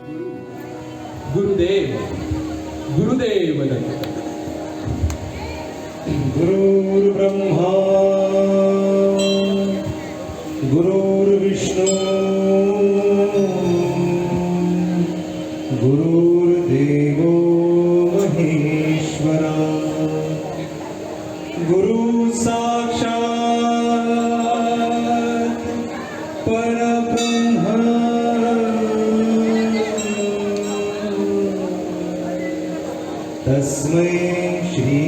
गुरुदेव गुरुदेव दत्त. गुरुर्ब्रह्मा गुरुर्विष्णू गुरुर्देवो महेश्वरा गुरु साक्षात् परब्रह्म तस्मै श्री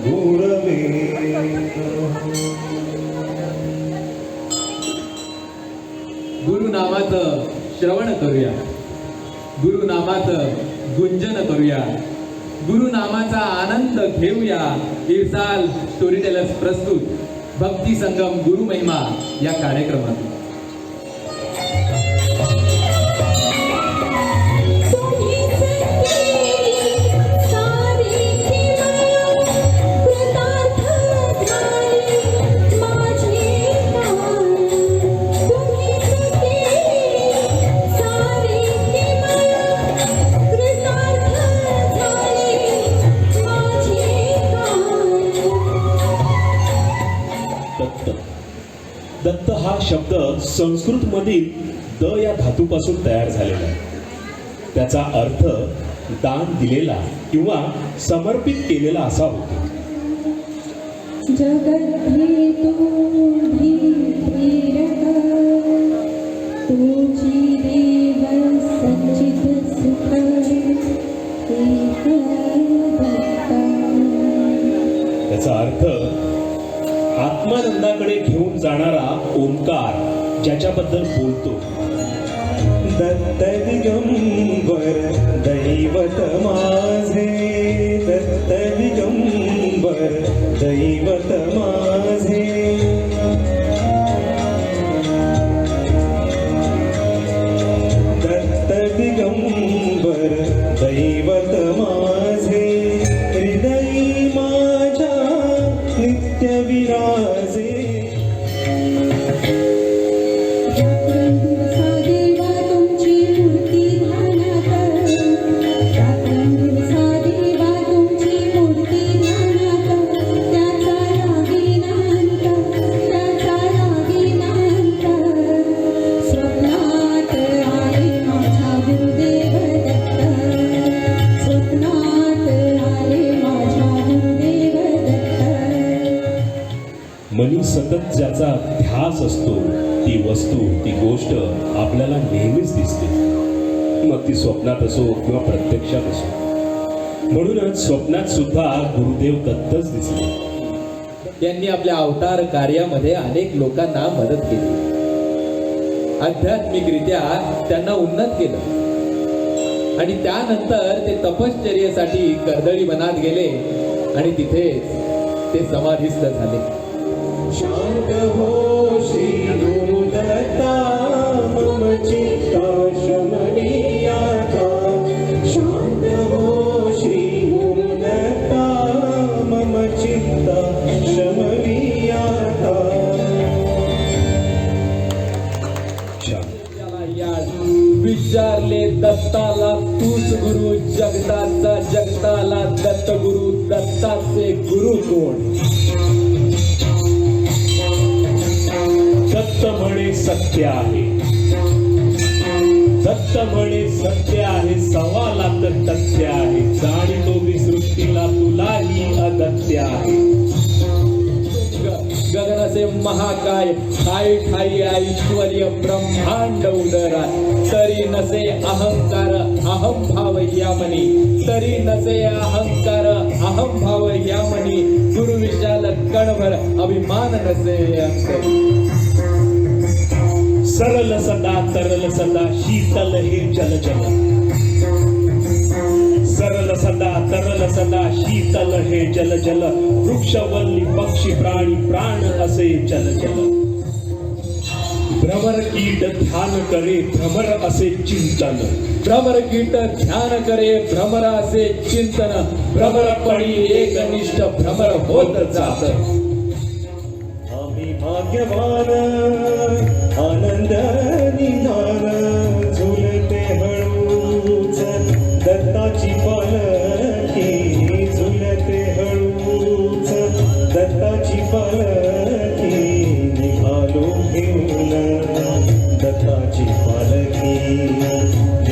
गुरवे नमः. गुरुनामाचं श्रवण करूया, गुरुनामाचं गुंजन करूया, गुरुनामाचा आनंद घेऊया. इरसाल स्टोरी टेलर्स प्रस्तुत भक्ती संगम गुरु महिमा या कार्यक्रमात दत्त हा शब्द संस्कृत मधील द या धातूपासून तयार झालेला आहे. त्याचा अर्थ दान दिलेला किंवा समर्पित केलेला असा होतो. त्याचा अर्थ आत्मानंदाकडे घेऊन जाणारा ओंकार, ज्याच्याबद्दल बोलतो. दत्त दिगंबर दैवत माझे, दत्त दिगंबर दैवत माझे. दत्त दिगंबर दैवत माझे, हृदयी माझ्या नित्य विराजे. मनी सतत ज्याचा ध्यास असतो, ती वस्तू, ती गोष्ट आपल्याला नेहमीच दिसते, मग ती स्वप्नात असो किंवा प्रत्यक्षात असो. म्हणूनच स्वप्नात सुद्धा गुरुदेव दत्तच दिसले. यांनी आपल्या अवतार कार्यामध्ये अनेक लोकांना मदत केली, आध्यात्मिकरित्या त्यांना उन्नत केलं आणि त्यानंतर ते तपश्चर्येसाठी कर्दळी वनात गेले आणि तिथेच ते समाधीस्थ झाले. शांत हो श्री गुरुदत्ता, मम चित्ता शमनीयाता. शांत हो श्री गुरुदत्ता, मम चित्ता शमनीयाता. विचारले दत्ताला तूच गुरु जगताचा, जगताला दत्त गुरु, दत्ताचे गुरु कोण? दत्त म्हणे सत्य आहे, दत्त म्हणे सत्य आहे, सवालात तथ्य आहे, जाणीतो मी सृष्टीला तुलाही अगत्य आहे. गगनसे महाकाय, ठाई ठाई ऐश्वर्य ब्रह्मांड उदरात, तरी नसे अहंकार अहम भाव यामनी, तरी नसे अहंकार अहम भाव यामनी, गुरु विशाल कणभर अभिमान नसे अंतरी. सरल सदा तरल सदा शीतल हे जल जल, सरल सदा तरल सदा शीतल हे जल जल, वृक्षवल्ली पक्षी प्राणी प्राण असे जल जल. भ्रमर कीट ध्यान करे भ्रमर असे चिंतन, भ्रमर कीट ध्यान करे भ्रमर असे चिंतन, भ्रमरपणी एकनिष्ठ भ्रमर होत जात. भाग्यवान आनंद निधान झुले माझी पालकी